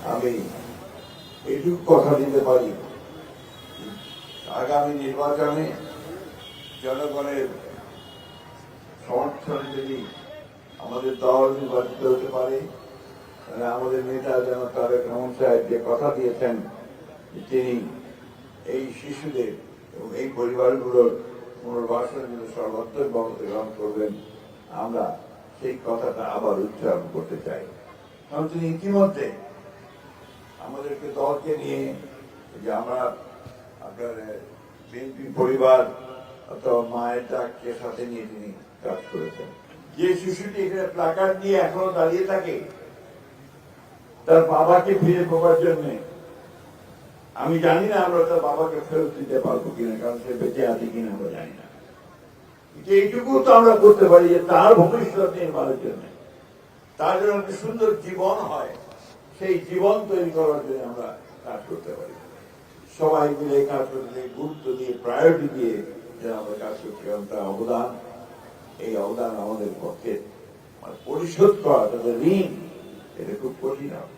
আমি এইটুকু কথা দিতে পারি, আগামী নির্বাচনে জনগণের সমর্থনে যদি আমাদের দল নির্বাচিত হতে পারে, তাহলে আমাদের নেতা যেন তারেক রহমান সাহেব যে কথা দিয়েছেন তিনি এই শিশুদের এবং এই পরিবারগুলোর পুনর্বাসনের জন্য সর্বাত্মক ব্যবস্থা গ্রহণ করবেন, আমরা সেই কথাটা আবার উচ্চারণ করতে চাই। কারণ তিনি ইতিমধ্যে আমাদেরকে দলকে নিয়ে যে আমরা আপনার বিএনপি পরিবার অথবা মায়ের ডাককে সাথে নিয়ে তিনি কাজ করেছেন। যে শিশুটি এখানে প্লাকার্ড নিয়ে এখনো দাঁড়িয়ে থাকে তার বাবাকে ফিরে পাওয়ার জন্য, আমি জানি না আমরা তার বাবাকে ফেরত দিতে পারবো কিনা, কারণ সে বেঁচে আছে কিনা আমরা জানি না। এইটুকু তো আমরা করতে পারি যে তার ভবিষ্যৎ নির্মাণের জন্য, তার জন্য একটা সুন্দর জীবন হয়, সেই জীবন তৈরি করার জন্য আমরা কাজ করতে পারি। সবাই মিলে কাজ করতে গুরুত্ব দিয়ে প্রায়োরিটি দিয়ে যেন আমরা কাজ করতে পারি, তার অবদান, এই অবদান আমাদের পক্ষে পরিশোধ করা, তাদের ঋণ, এটা খুব কঠিন হবে।